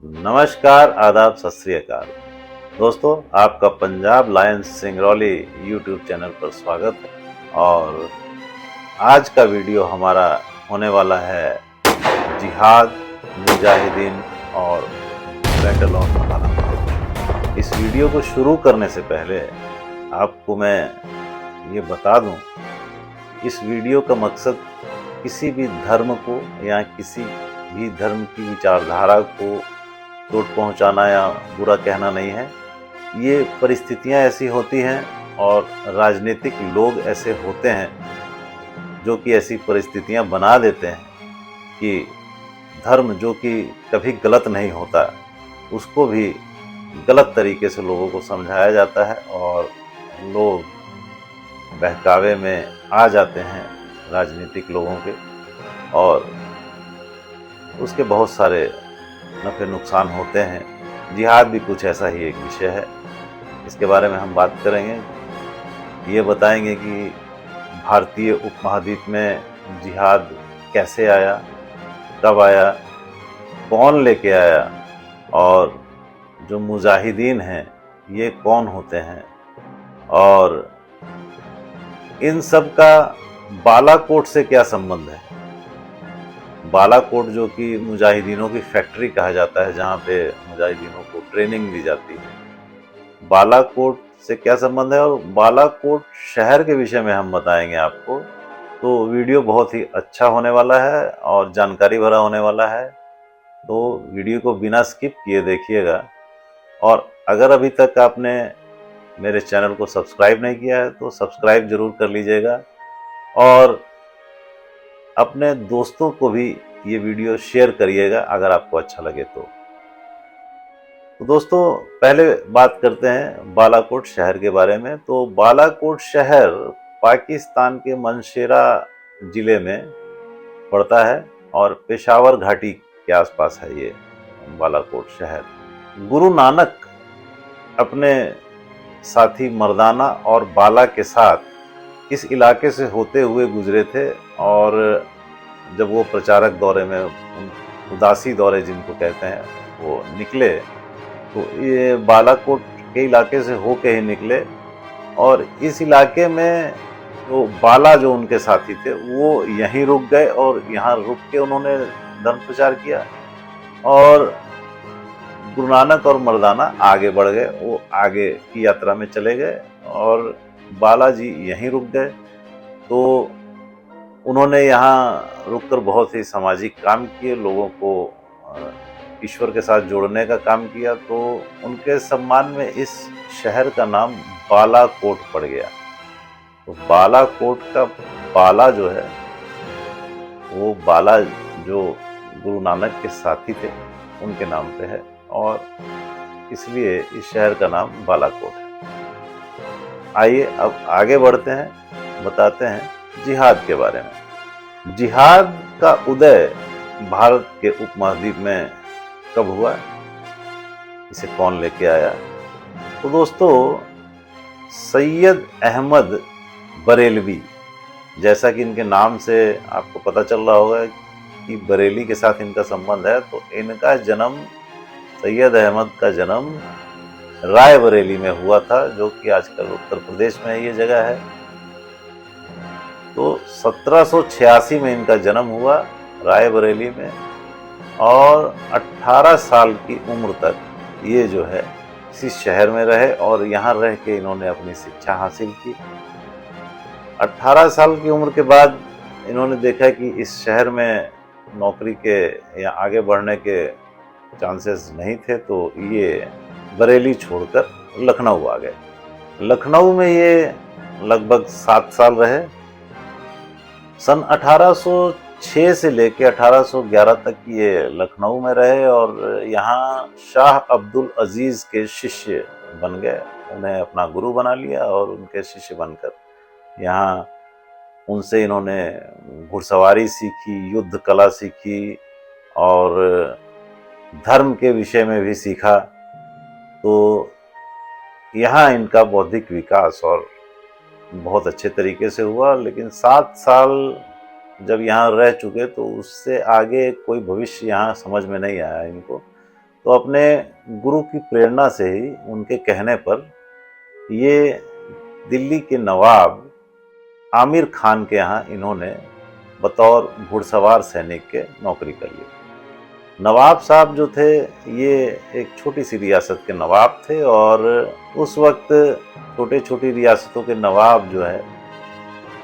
नमस्कार, आदाब, सत श्री अकाल। दोस्तों, आपका Punjab Lions Singrauli YouTube channel पर स्वागत है। और आज का वीडियो हमारा होने वाला है जिहाद, मुजाहिदीन और बैटल ऑफ बालाकोट। इस वीडियो को शुरू करने से पहले आपको मैं ये बता दूं, इस वीडियो का मकसद किसी भी धर्म को या किसी भी धर्म की विचारधारा को चोट पहुंचाना या बुरा कहना नहीं है। ये परिस्थितियां ऐसी होती हैं और राजनीतिक लोग ऐसे होते हैं जो कि ऐसी परिस्थितियां बना देते हैं कि धर्म जो कि कभी गलत नहीं होता, उसको भी गलत तरीके से लोगों को समझाया जाता है और लोग बहकावे में आ जाते हैं राजनीतिक लोगों के, और उसके बहुत सारे नफ़े नुकसान होते हैं। जिहाद भी कुछ ऐसा ही एक विषय है, इसके बारे में हम बात करेंगे। ये बताएंगे कि भारतीय उपमहाद्वीप में जिहाद कैसे आया, कब आया, कौन लेके आया, और जो मुजाहिदीन हैं ये कौन होते हैं, और इन सब का बालाकोट से क्या संबंध है। बालाकोट जो कि मुजाहिदीनों की फैक्ट्री कहा जाता है, जहाँ पे मुजाहिदीनों को ट्रेनिंग दी जाती है। बालाकोट से क्या संबंध है और बालाकोट शहर के विषय में हम बताएंगे आपको। तो वीडियो बहुत ही अच्छा होने वाला है और जानकारी भरा होने वाला है, तो वीडियो को बिना स्किप किए देखिएगा। और अगर अभी तक आपने मेरे चैनल को सब्सक्राइब नहीं किया है तो सब्सक्राइब जरूर कर लीजिएगा, और अपने दोस्तों को भी ये वीडियो शेयर करिएगा अगर आपको अच्छा लगे तो। दोस्तों, पहले बात करते हैं बालाकोट शहर के बारे में। तो बालाकोट शहर पाकिस्तान के मनसेरा जिले में पड़ता है और पेशावर घाटी के आसपास है ये बालाकोट शहर। गुरु नानक अपने साथी मर्दाना और बाला के साथ इस इलाके से होते हुए गुजरे थे, और जब वो प्रचारक दौरे में, उदासी दौरे जिनको कहते हैं, वो निकले तो ये बालाकोट के इलाके से होके ही निकले। और इस इलाके में जो बाला जो उनके साथी थे वो यहीं रुक गए और यहाँ रुक के उन्होंने धर्म प्रचार किया, और गुरु नानक और मर्दाना आगे बढ़ गए, वो आगे की यात्रा में चले गए और बालाजी यहीं रुक गए। तो उन्होंने यहाँ रुककर बहुत ही सामाजिक काम किए, लोगों को ईश्वर के साथ जोड़ने का काम किया। तो उनके सम्मान में इस शहर का नाम बालाकोट पड़ गया। तो बालाकोट का बाला जो है, वो बाला जो गुरु नानक के साथी थे उनके नाम पे है, और इसलिए इस शहर का नाम बालाकोट है। आइए अब आगे बढ़ते हैं, बताते हैं जिहाद के बारे में। जिहाद का उदय भारत के उपमहाद्वीप में कब हुआ, इसे कौन लेके आया। तो दोस्तों, सैयद अहमद बरेलवी, जैसा कि इनके नाम से आपको पता चल रहा होगा कि बरेली के साथ इनका संबंध है, तो इनका जन्म, सैयद अहमद का जन्म रायबरेली में हुआ था, जो कि आजकल उत्तर प्रदेश में ये जगह है। तो 1786 में इनका जन्म हुआ रायबरेली में, और 18 साल की उम्र तक ये जो है इसी शहर में रहे और यहाँ रह के इन्होंने अपनी शिक्षा हासिल की। 18 साल की उम्र के बाद इन्होंने देखा कि इस शहर में नौकरी के या आगे बढ़ने के चांसेस नहीं थे, तो ये बरेली छोड़कर लखनऊ आ गए। लखनऊ में ये लगभग 7 साल रहे। सन 1806 से लेकर 1811 तक ये लखनऊ में रहे और यहाँ शाह अब्दुल अजीज के शिष्य बन गए। उन्हें अपना गुरु बना लिया और उनके शिष्य बनकर यहाँ उनसे इन्होंने घुड़सवारी सीखी, युद्ध कला सीखी, और धर्म के विषय में भी सीखा। तो यहाँ इनका बौद्धिक विकास और बहुत अच्छे तरीके से हुआ। लेकिन 7 साल जब यहाँ रह चुके तो उससे आगे कोई भविष्य यहाँ समझ में नहीं आया इनको। तो अपने गुरु की प्रेरणा से ही, उनके कहने पर, ये दिल्ली के नवाब आमिर खान के यहाँ इन्होंने बतौर घुड़सवार सैनिक के नौकरी कर ली। नवाब साहब जो थे, ये एक छोटी सी रियासत के नवाब थे, और उस वक्त छोटे छोटी रियासतों के नवाब जो है,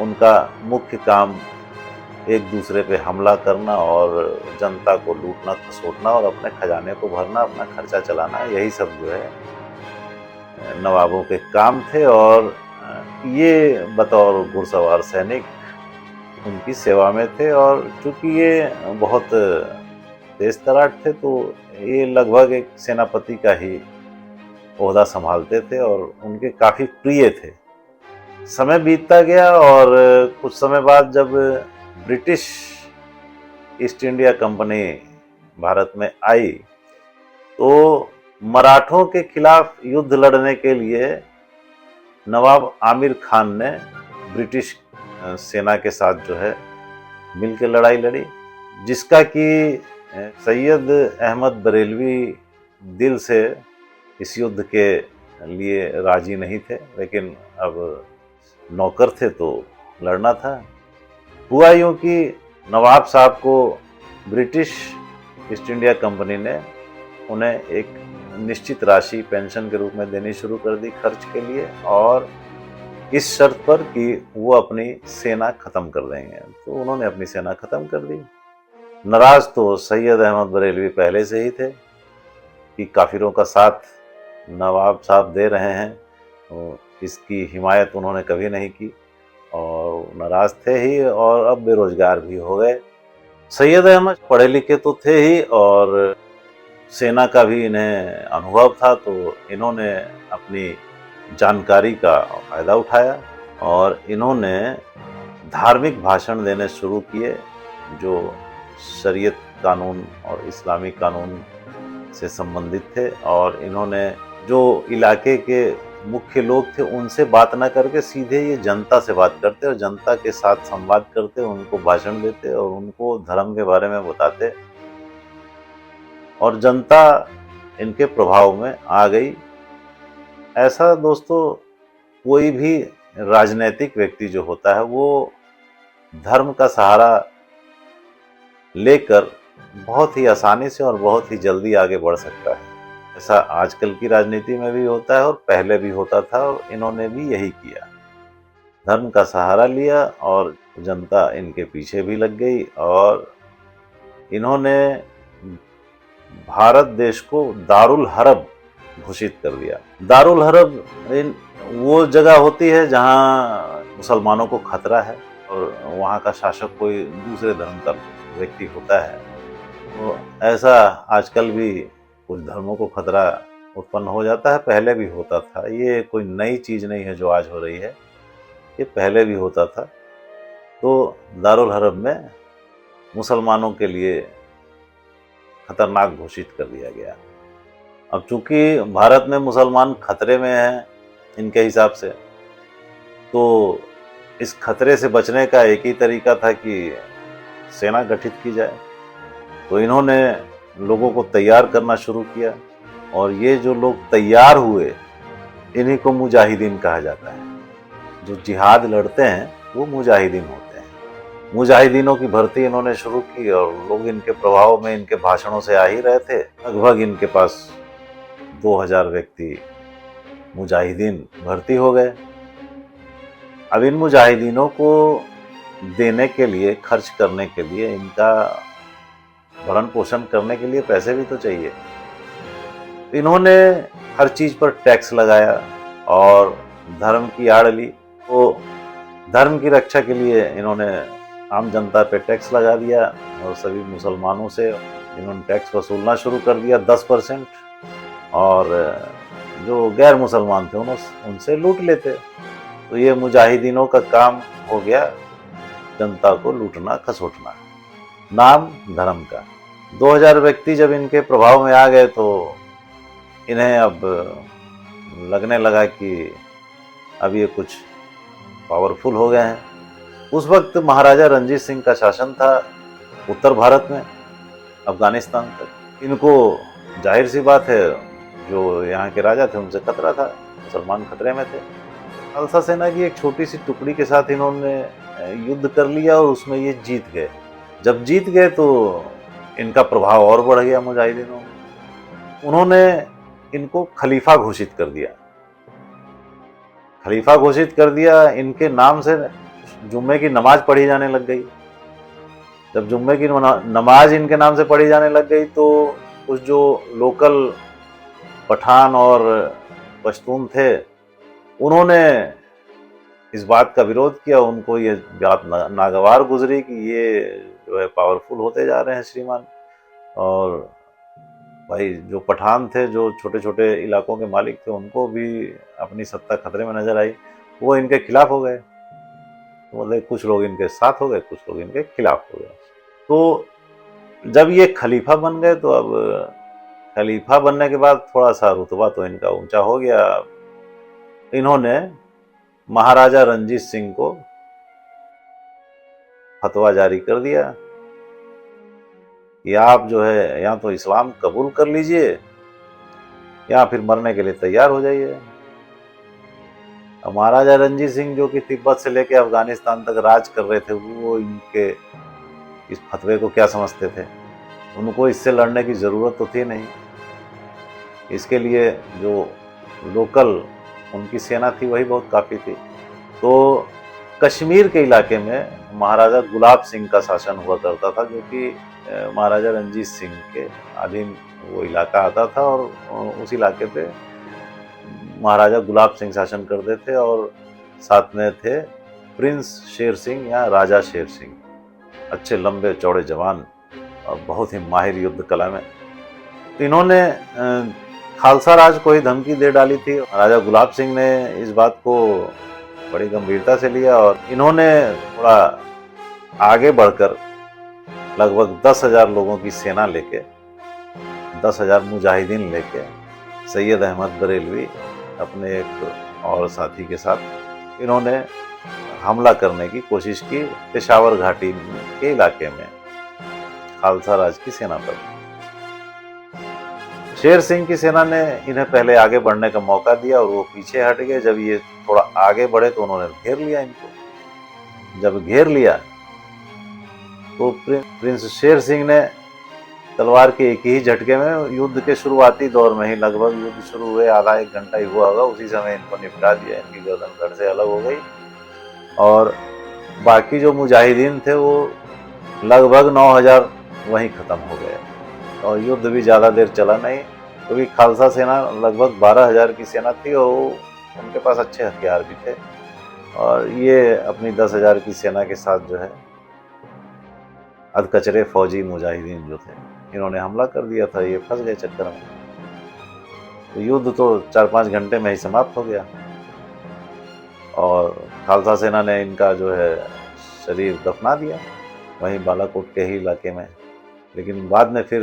उनका मुख्य काम एक दूसरे पे हमला करना और जनता को लूटना खसोटना और अपने खजाने को भरना, अपना खर्चा चलाना, यही सब जो है नवाबों के काम थे। और ये बतौर घुड़सवार सैनिक उनकी सेवा में थे, और चूंकि ये बहुत तेज तरार थे, तो ये लगभग एक सेनापति का ही ओहदा संभालते थे और उनके काफ़ी प्रिय थे। समय बीतता गया, और कुछ समय बाद जब British east India company Bharat में आई, तो मराठों के खिलाफ युद्ध लड़ने के लिए नवाब आमिर खान ने ब्रिटिश सेना के साथ जो है मिलकर लड़ाई लड़ी, जिसका कि सैयद अहमद बरेलवी दिल से इस युद्ध के लिए राजी नहीं थे, लेकिन अब नौकर थे तो लड़ना था। हुआ यूँ कि नवाब साहब को ब्रिटिश ईस्ट इंडिया कंपनी ने उन्हें एक निश्चित राशि पेंशन के रूप में देनी शुरू कर दी खर्च के लिए, और इस शर्त पर कि वो अपनी सेना ख़त्म कर देंगे। तो उन्होंने अपनी सेना ख़त्म कर दी। नाराज़ तो सैयद अहमद बरेलवी पहले से ही थे कि काफिरों का साथ नवाब साहब दे रहे हैं, तो इसकी हिमायत उन्होंने कभी नहीं की, और नाराज़ थे ही, और अब बेरोजगार भी हो गए। सैयद अहमद पढ़े लिखे तो थे ही, और सेना का भी इन्हें अनुभव था, तो इन्होंने अपनी जानकारी का फ़ायदा उठाया और इन्होंने धार्मिक भाषण देने शुरू किए, जो शरीयत कानून और इस्लामी कानून से संबंधित थे। और इन्होंने जो इलाके के मुख्य लोग थे उनसे बात ना करके सीधे ये जनता से बात करते और जनता के साथ संवाद करते, उनको भाषण देते और उनको धर्म के बारे में बताते, और जनता इनके प्रभाव में आ गई। ऐसा दोस्तों, कोई भी राजनीतिक व्यक्ति जो होता है वो धर्म का सहारा लेकर बहुत ही आसानी से और बहुत ही जल्दी आगे बढ़ सकता है। ऐसा आजकल की राजनीति में भी होता है और पहले भी होता था, और इन्होंने भी यही किया, धर्म का सहारा लिया और जनता इनके पीछे भी लग गई, और इन्होंने भारत देश को दारुल हरब घोषित कर दिया। दारुल हरब वो जगह होती है जहाँ मुसलमानों को खतरा है और वहाँ का शासक कोई दूसरे धर्म का व्यक्ति होता है। तो ऐसा आजकल भी कुछ धर्मों को खतरा उत्पन्न हो जाता है, पहले भी होता था, ये कोई नई चीज़ नहीं है जो आज हो रही है, ये पहले भी होता था। तो दारुल हरब में मुसलमानों के लिए खतरनाक घोषित कर दिया गया। अब चूंकि भारत में मुसलमान खतरे में हैं इनके हिसाब से, तो इस खतरे से बचने का एक ही तरीका था कि सेना गठित की जाए। तो इन्होंने लोगों को तैयार करना शुरू किया, और ये जो लोग तैयार हुए इन्हीं को मुजाहिदीन कहा जाता है। जो जिहाद लड़ते हैं वो मुजाहिदीन होते हैं। मुजाहिदीनों की भर्ती इन्होंने शुरू की, और लोग इनके प्रभाव में, इनके भाषणों से आ ही रहे थे। लगभग इनके पास 2000 व्यक्ति मुजाहिदीन भर्ती हो गए। अब इन मुजाहिदीनों को देने के लिए, खर्च करने के लिए, इनका भरण पोषण करने के लिए पैसे भी तो चाहिए। इन्होंने हर चीज़ पर टैक्स लगाया और धर्म की आड़ ली। तो धर्म की रक्षा के लिए इन्होंने आम जनता पे टैक्स लगा दिया, और सभी मुसलमानों से इन्होंने टैक्स वसूलना शुरू कर दिया 10%, और जो गैर मुसलमान थे उनसे लूट लेते। तो ये मुजाहिदीनों का काम हो गया, जनता को लूटना खसोटना, नाम धर्म का। 2000 व्यक्ति जब इनके प्रभाव में आ गए तो इन्हें अब लगने लगा कि अब ये कुछ पावरफुल हो गए हैं। उस वक्त महाराजा रणजीत सिंह का शासन था उत्तर भारत में, अफगानिस्तान तक। इनको जाहिर सी बात है, जो यहाँ के राजा थे उनसे खतरा था, मुसलमान खतरे में थे। खालसा सेना की एक छोटी सी टुकड़ी के साथ इन्होंने युद्ध कर लिया और उसमें ये जीत गए। जब जीत गए तो इनका प्रभाव और बढ़ गया मुजाहिदीनों में। उन्होंने इनको खलीफा घोषित कर दिया। खलीफा घोषित कर दिया, इनके नाम से जुम्मे की नमाज पढ़ी जाने लग गई। जब जुम्मे की नमाज इनके नाम से पढ़ी जाने लग गई तो कुछ जो लोकल पठान और पश्तून थे उन्होंने इस बात का विरोध किया। उनको ये बात नागवार गुजरी कि ये जो है पावरफुल होते जा रहे हैं श्रीमान, और भाई जो पठान थे, जो छोटे छोटे इलाकों के मालिक थे, उनको भी अपनी सत्ता खतरे में नजर आई। वो इनके खिलाफ हो गए। बोले कुछ लोग इनके साथ हो गए, कुछ लोग इनके खिलाफ हो गए। तो जब ये खलीफा बन गए तो अब खलीफा बनने के बाद थोड़ा सा रुतबा तो इनका ऊंचा हो गया। इन्होंने महाराजा रणजीत सिंह को फतवा जारी कर दिया कि आप जो है या तो इस्लाम कबूल कर लीजिए या फिर मरने के लिए तैयार हो जाइए। महाराजा रणजीत सिंह जो कि तिब्बत से लेकर अफगानिस्तान तक राज कर रहे थे, वो इनके इस फतवे को क्या समझते थे? उनको इससे लड़ने की ज़रूरत तो थी नहीं। इसके लिए जो लोकल उनकी सेना थी वही बहुत काफ़ी थी। तो कश्मीर के इलाके में महाराजा गुलाब सिंह का शासन हुआ करता था, जो कि महाराजा रणजीत सिंह के अधीन वो इलाका आता था, और उस इलाके पे महाराजा गुलाब सिंह शासन करते थे। और साथ में थे प्रिंस शेर सिंह या राजा शेर सिंह, अच्छे लंबे चौड़े जवान और बहुत ही माहिर युद्ध कला में। तो इन्होंने खालसा राज को ही धमकी दे डाली थी। राजा गुलाब सिंह ने इस बात को बड़ी गंभीरता से लिया और इन्होंने थोड़ा आगे बढ़कर लगभग 10,000 लोगों की सेना लेके, 10,000 मुजाहिदीन लेके सैयद अहमद बरेलवी अपने एक और साथी के साथ इन्होंने हमला करने की कोशिश की पेशावर घाटी के इलाके में खालसा राज की सेना पर। शेर सिंह की सेना ने इन्हें पहले आगे बढ़ने का मौका दिया और वो पीछे हट गए। जब ये थोड़ा आगे बढ़े तो उन्होंने घेर लिया इनको। जब घेर लिया तो प्रिंस शेर सिंह ने तलवार के एक ही झटके में युद्ध के शुरुआती दौर में ही, लगभग युद्ध शुरू हुए आधा एक घंटा ही हुआ होगा, उसी समय इनको निपटा दिया। इनकी गर्दन धड़ से अलग हो गई और बाकी जो मुजाहिदीन थे वो लगभग 9,000 वहीं ख़त्म हो गए। और युद्ध भी ज़्यादा देर चला नहीं, क्योंकि खालसा सेना लगभग 12,000 की सेना थी और उनके पास अच्छे हथियार भी थे। और ये अपनी 10,000 की सेना के साथ जो है अधकचरे फौजी मुजाहिदीन जो थे, इन्होंने हमला कर दिया था। ये फंस गए चक्कर में। तो युद्ध तो 4-5 घंटे में ही समाप्त हो गया और खालसा सेना ने इनका जो है शरीर दफना दिया वहीं बालाकोट के ही इलाके में। लेकिन बाद में फिर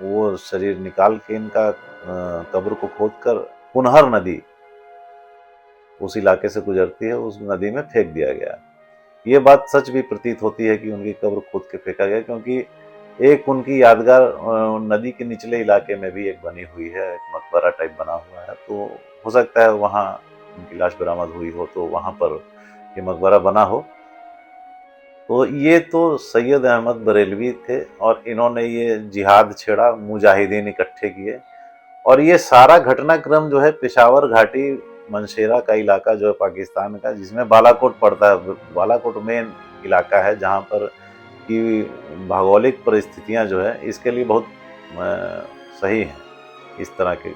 वो शरीर निकाल के इनका कब्र को खोदकर पुनहर नदी उस इलाके से गुजरती है, उस नदी में फेंक दिया गया। ये बात सच भी प्रतीत होती है कि उनकी कब्र खोद के फेंका गया, क्योंकि एक उनकी यादगार नदी के निचले इलाके में भी एक बनी हुई है, एक मकबरा टाइप बना हुआ है। तो हो सकता है वहाँ उनकी लाश बरामद हुई हो तो वहाँ पर ये मकबरा बना हो। तो ये तो सैयद अहमद बरेलवी थे और इन्होंने ये जिहाद छेड़ा, मुजाहिदीन इकट्ठे किए। और ये सारा घटनाक्रम जो है पेशावर घाटी मनशेरा का इलाका जो है पाकिस्तान का, जिसमें बालाकोट पड़ता है, बालाकोट मेन इलाका है जहाँ पर की भौगोलिक परिस्थितियाँ जो है इसके लिए बहुत सही हैं इस तरह की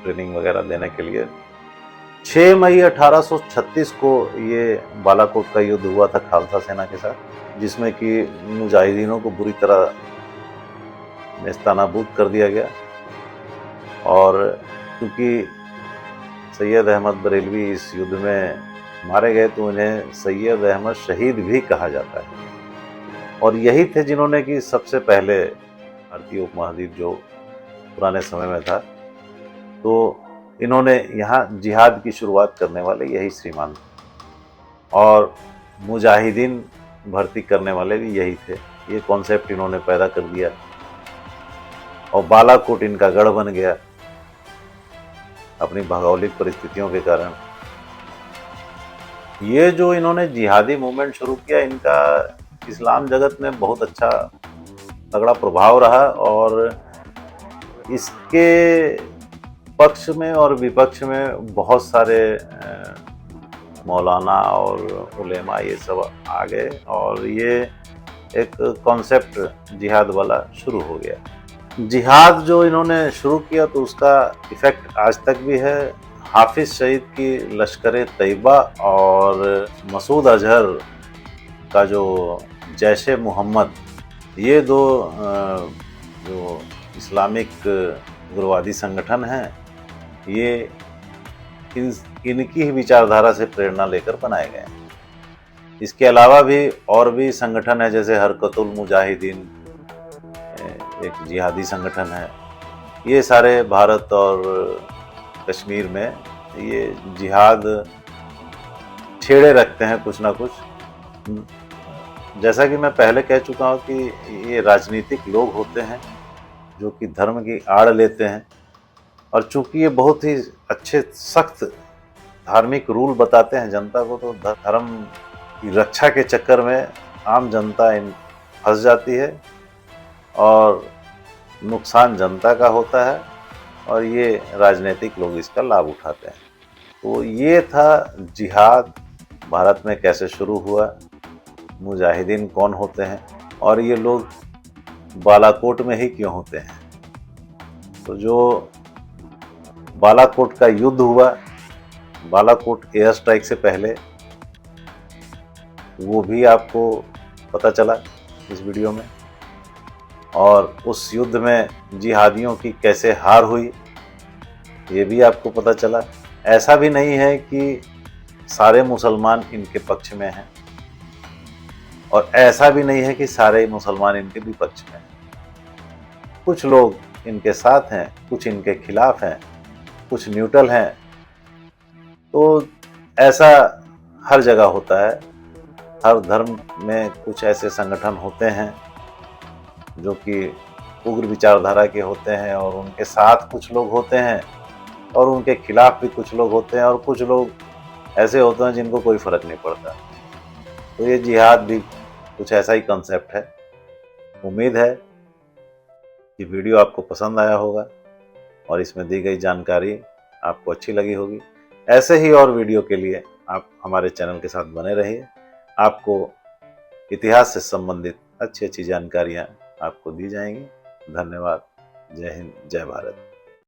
ट्रेनिंग वगैरह देने के लिए। 6 मई 1836 को ये बालाकोट का युद्ध हुआ था खालसा सेना के साथ, जिसमें कि मुजाहिदीनों को बुरी तरह नेस्तनाबूद कर दिया गया। और क्योंकि सैयद अहमद बरेलवी इस युद्ध में मारे गए तो उन्हें सैयद अहमद शहीद भी कहा जाता है। और यही थे जिन्होंने कि सबसे पहले भारतीय उपमहाद्वीप जो पुराने समय में था, तो इन्होंने यहाँ जिहाद की शुरुआत करने वाले यही श्रीमान थे और मुजाहिदीन भर्ती करने वाले भी यही थे। ये कॉन्सेप्ट इन्होंने पैदा कर दिया। और बालाकोट इनका गढ़ बन गया अपनी भौगोलिक परिस्थितियों के कारण। ये जो इन्होंने जिहादी मूवमेंट शुरू किया, इनका इस्लाम जगत में बहुत अच्छा तगड़ा प्रभाव रहा, और इसके पक्ष में और विपक्ष में बहुत सारे मौलाना और उलेमा ये सब आ गए, और ये एक कॉन्सेप्ट जिहाद वाला शुरू हो गया। जिहाद जो इन्होंने शुरू किया तो उसका इफ़ेक्ट आज तक भी है। हाफिज़ सईद की लश्कर तैयबा और मसूद अजहर का जो जैश ए मोहम्मद, ये दो जो इस्लामिक उग्रवादी संगठन हैं, ये इनकी ही विचारधारा से प्रेरणा लेकर बनाए गए हैं। इसके अलावा भी और भी संगठन है, जैसे हरकतुल मुजाहिदीन एक जिहादी संगठन है। ये सारे भारत और कश्मीर में ये जिहाद छेड़े रखते हैं कुछ ना कुछ। जैसा कि मैं पहले कह चुका हूँ कि ये राजनीतिक लोग होते हैं जो कि धर्म की आड़ लेते हैं, और चूंकि ये बहुत ही अच्छे सख्त धार्मिक रूल बताते हैं जनता को, तो धर्म की रक्षा के चक्कर में आम जनता फंस जाती है और नुकसान जनता का होता है, और ये राजनीतिक लोग इसका लाभ उठाते हैं। तो ये था जिहाद भारत में कैसे शुरू हुआ, मुजाहिदीन कौन होते हैं, और ये लोग बालाकोट में ही क्यों होते हैं। तो जो बालाकोट का युद्ध हुआ, बालाकोट एयर स्ट्राइक से पहले, वो भी आपको पता चला इस वीडियो में, और उस युद्ध में जिहादियों की कैसे हार हुई ये भी आपको पता चला। ऐसा भी नहीं है कि सारे मुसलमान इनके पक्ष में हैं, और ऐसा भी नहीं है कि सारे मुसलमान इनके विपक्ष में हैं। कुछ लोग इनके साथ हैं, कुछ इनके खिलाफ हैं, कुछ न्यूट्रल हैं। तो ऐसा हर जगह होता है, हर धर्म में कुछ ऐसे संगठन होते हैं जो कि उग्र विचारधारा के होते हैं, और उनके साथ कुछ लोग होते हैं, और उनके खिलाफ भी कुछ लोग होते हैं, और कुछ लोग ऐसे होते हैं जिनको कोई फर्क नहीं पड़ता। तो ये जिहाद भी कुछ ऐसा ही कंसेप्ट है। उम्मीद है कि वीडियो आपको पसंद आया होगा और इसमें दी गई जानकारी आपको अच्छी लगी होगी। ऐसे ही और वीडियो के लिए आप हमारे चैनल के साथ बने रहिए। आपको इतिहास से संबंधित अच्छी अच्छी जानकारियाँ आपको दी जाएंगी। धन्यवाद। जय हिंद, जय भारत।